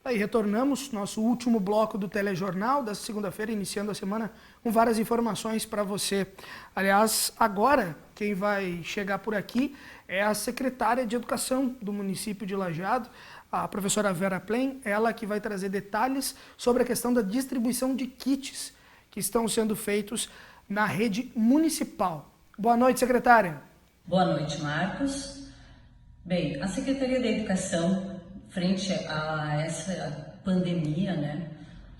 S2: Aí retornamos, nosso último bloco do telejornal dessa segunda-feira, iniciando a semana com várias informações para você. Aliás, agora quem vai chegar por aqui é a secretária de Educação do município de Lajeado, a professora Vera Plain, ela que vai trazer detalhes sobre a questão da distribuição de kits que estão sendo feitos na rede municipal. Boa noite, secretária.
S9: Boa noite, Marcos. Bem, a Secretaria da Educação, frente a essa pandemia,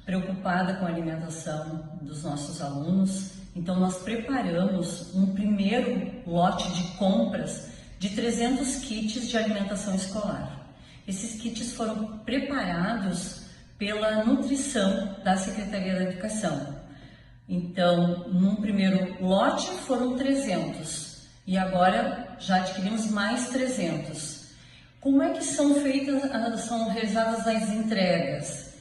S9: preocupada com a alimentação dos nossos alunos, então nós preparamos um primeiro lote de compras de 300 kits de alimentação escolar. Esses kits foram preparados pela nutrição da Secretaria da Educação. Então, num primeiro lote foram 300 e agora já adquirimos mais 300. Como é que são realizadas as entregas?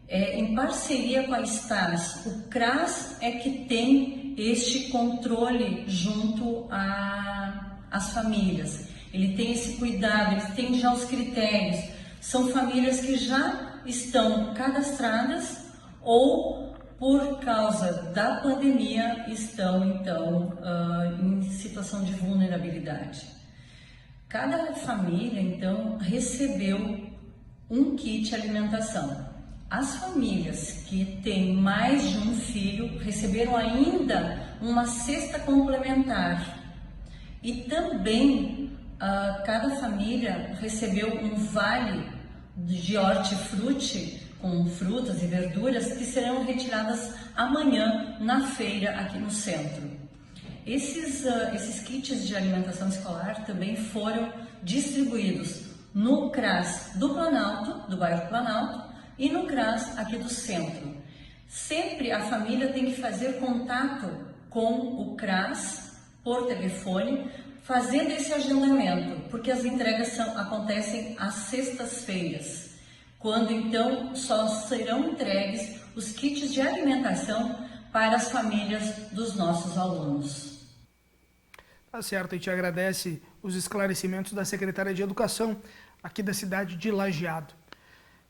S9: Em parceria com a STAS, o CRAS é que tem este controle junto às famílias. Ele tem esse cuidado, ele tem já os critérios. São famílias que já estão cadastradas ou, por causa da pandemia, estão, então, em situação de vulnerabilidade. Cada família, então, recebeu um kit alimentação. As famílias que têm mais de um filho receberam ainda uma cesta complementar. E também, cada família recebeu um vale de hortifruti com frutas e verduras que serão retiradas amanhã na feira aqui no centro. Esses kits de alimentação escolar também foram distribuídos no CRAS do Planalto, do bairro Planalto, e no CRAS aqui do centro. Sempre a família tem que fazer contato com o CRAS por telefone, fazendo esse agendamento, porque as entregas acontecem às sextas-feiras, quando então só serão entregues os kits de alimentação para as famílias dos nossos alunos.
S2: Tá certo, a gente agradece os esclarecimentos da secretária de Educação aqui da cidade de Lajeado.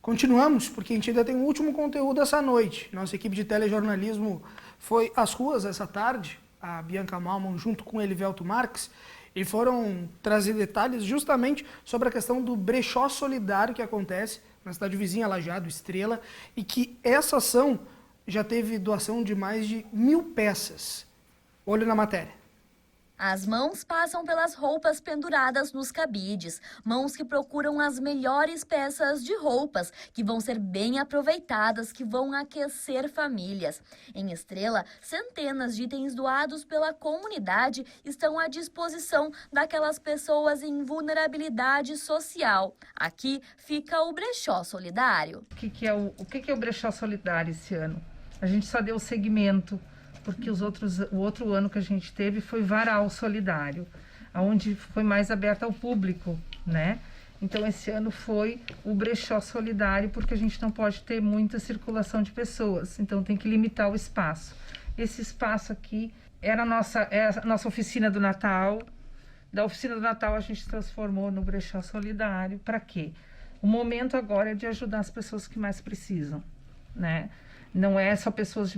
S2: Continuamos, porque a gente ainda tem um último conteúdo essa noite. Nossa equipe de telejornalismo foi às ruas essa tarde, a Bianca Malman junto com o Elivelto Marques, e foram trazer detalhes justamente sobre a questão do brechó solidário que acontece na cidade vizinha, Lajeado, Estrela, e que essa ação já teve doação de mais de 1.000 peças. Olho na matéria.
S6: As mãos passam pelas roupas penduradas nos cabides, mãos que procuram as melhores peças de roupas, que vão ser bem aproveitadas, que vão aquecer famílias. Em Estrela, centenas de itens doados pela comunidade estão à disposição daquelas pessoas em vulnerabilidade social. Aqui fica o Brechó Solidário.
S10: O que é o Brechó Solidário esse ano? A gente só deu segmento, porque o outro ano que a gente teve foi Varal Solidário, onde foi mais aberto ao público, né? Então esse ano foi o Brechó Solidário, porque a gente não pode ter muita circulação de pessoas, então tem que limitar o espaço. Esse espaço aqui era a nossa oficina do Natal. Da oficina do Natal a gente transformou no Brechó Solidário. Para quê? O momento agora é de ajudar as pessoas que mais precisam, né? Não é só pessoas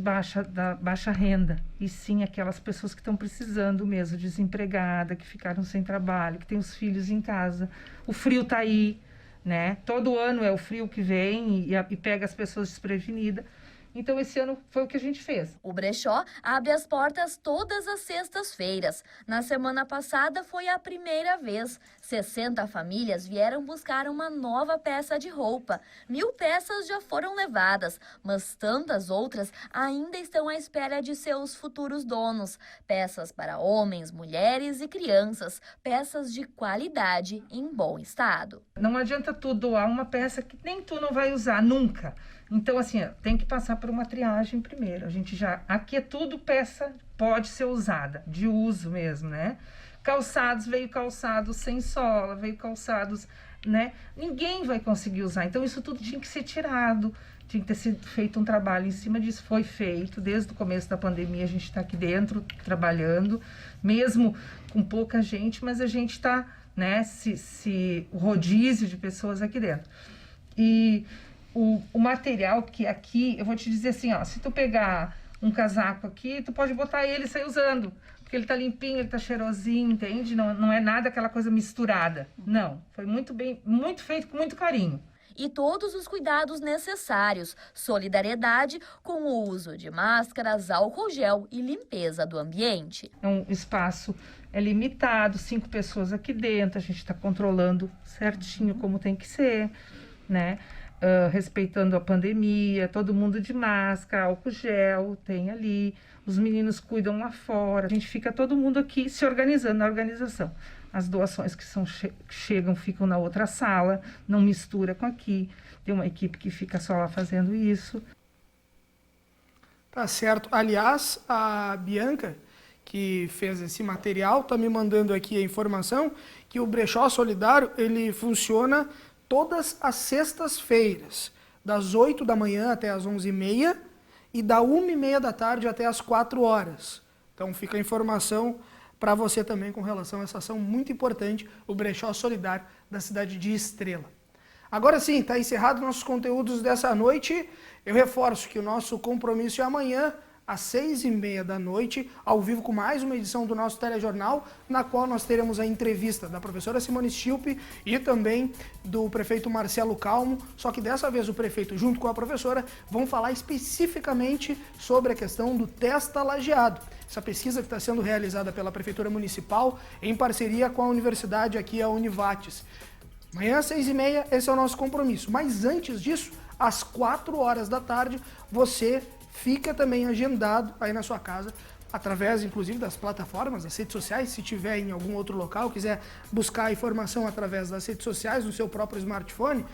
S10: da baixa renda, e sim aquelas pessoas que estão precisando mesmo, desempregada, que ficaram sem trabalho, que têm os filhos em casa. O frio está aí, né? Todo ano é o frio que vem e pega as pessoas desprevenidas. Então, esse ano foi o que a gente fez.
S6: O Brechó abre as portas todas as sextas-feiras. Na semana passada foi a primeira vez. 60 famílias vieram buscar uma nova peça de roupa. 1000 peças já foram levadas, mas tantas outras ainda estão à espera de seus futuros donos. Peças para homens, mulheres e crianças. Peças de qualidade em bom estado.
S10: Não adianta tu doar uma peça que nem tu não vai usar nunca. Então, assim, tem que passar por uma triagem primeiro. Aqui é tudo peça, pode ser usada, de uso mesmo, né? Calçados, veio calçados sem sola, veio calçados, né? Ninguém vai conseguir usar. Então, isso tudo tinha que ser tirado, tinha que ter sido feito um trabalho em cima disso. Foi feito, desde o começo da pandemia, a gente está aqui dentro, trabalhando, mesmo com pouca gente, mas a gente está, né, o rodízio de pessoas aqui dentro. E o material que aqui, eu vou te dizer assim, ó, se tu pegar um casaco aqui, tu pode botar ele e sair usando, porque ele tá limpinho, ele tá cheirosinho, entende? Não é nada aquela coisa misturada. Não, foi muito bem, muito feito com muito carinho.
S6: E todos os cuidados necessários, solidariedade com o uso de máscaras, álcool gel e limpeza do ambiente.
S10: É um espaço limitado, 5 pessoas aqui dentro, a gente está controlando certinho como tem que ser, né? Respeitando a pandemia, todo mundo de máscara, álcool gel, tem ali, os meninos cuidam lá fora, a gente fica todo mundo aqui se organizando na organização. As doações que chegam ficam na outra sala, não mistura com aqui, tem uma equipe que fica só lá fazendo isso.
S2: Tá certo. Aliás, a Bianca, que fez esse material, está me mandando aqui a informação que o Brechó Solidário, ele funciona todas as sextas-feiras, das 8 da manhã até as 11h30 e da 1h30 da tarde até as 4 horas. Então fica a informação para você também com relação a essa ação muito importante, o Brechó Solidário da cidade de Estrela. Agora sim, está encerrado nossos conteúdos dessa noite. Eu reforço que o nosso compromisso é amanhã, às 6h30 da noite, ao vivo com mais uma edição do nosso telejornal, na qual nós teremos a entrevista da professora Simone Schilpe e também do prefeito Marcelo Calmo, só que dessa vez o prefeito junto com a professora vão falar especificamente sobre a questão do Testa Lajeado. Essa pesquisa que está sendo realizada pela Prefeitura Municipal em parceria com a universidade aqui, a Univates. Amanhã às 6h30, esse é o nosso compromisso, mas antes disso, às 4 horas da tarde, você fica também agendado aí na sua casa, através inclusive das plataformas, das redes sociais, se tiver em algum outro local, quiser buscar a informação através das redes sociais no seu próprio smartphone,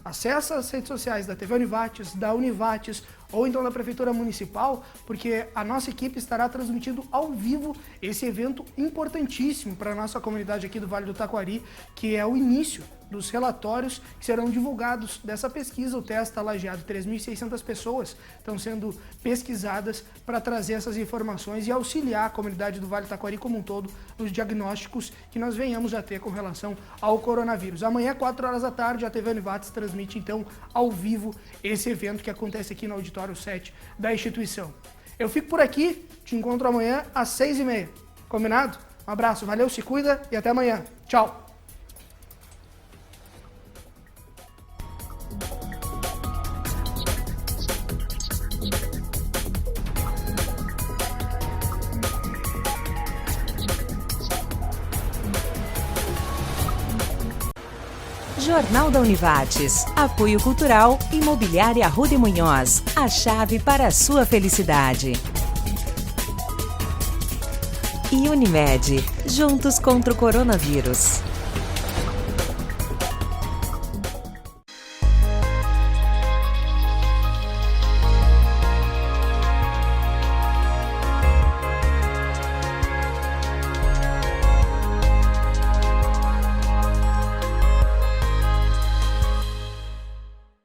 S2: acessa as redes sociais da TV Univates, da Univates ou então da Prefeitura Municipal, porque a nossa equipe estará transmitindo ao vivo esse evento importantíssimo para a nossa comunidade aqui do Vale do Taquari, que é o início dos relatórios que serão divulgados dessa pesquisa, o Testa Lajeado. 3.600 pessoas estão sendo pesquisadas para trazer essas informações e auxiliar a comunidade do Vale do Taquari como um todo nos diagnósticos que nós venhamos a ter com relação ao coronavírus. Amanhã, 4 horas da tarde, a TV Univates transmite então ao vivo esse evento que acontece aqui no Auditório 7 da instituição. Eu fico por aqui, te encontro amanhã às 6h30. Combinado? Um abraço, valeu, se cuida e até amanhã. Tchau!
S1: Jornal da Univates. Apoio Cultural, Imobiliária Rodemunhoz. A chave para a sua felicidade. E Unimed. Juntos contra o coronavírus.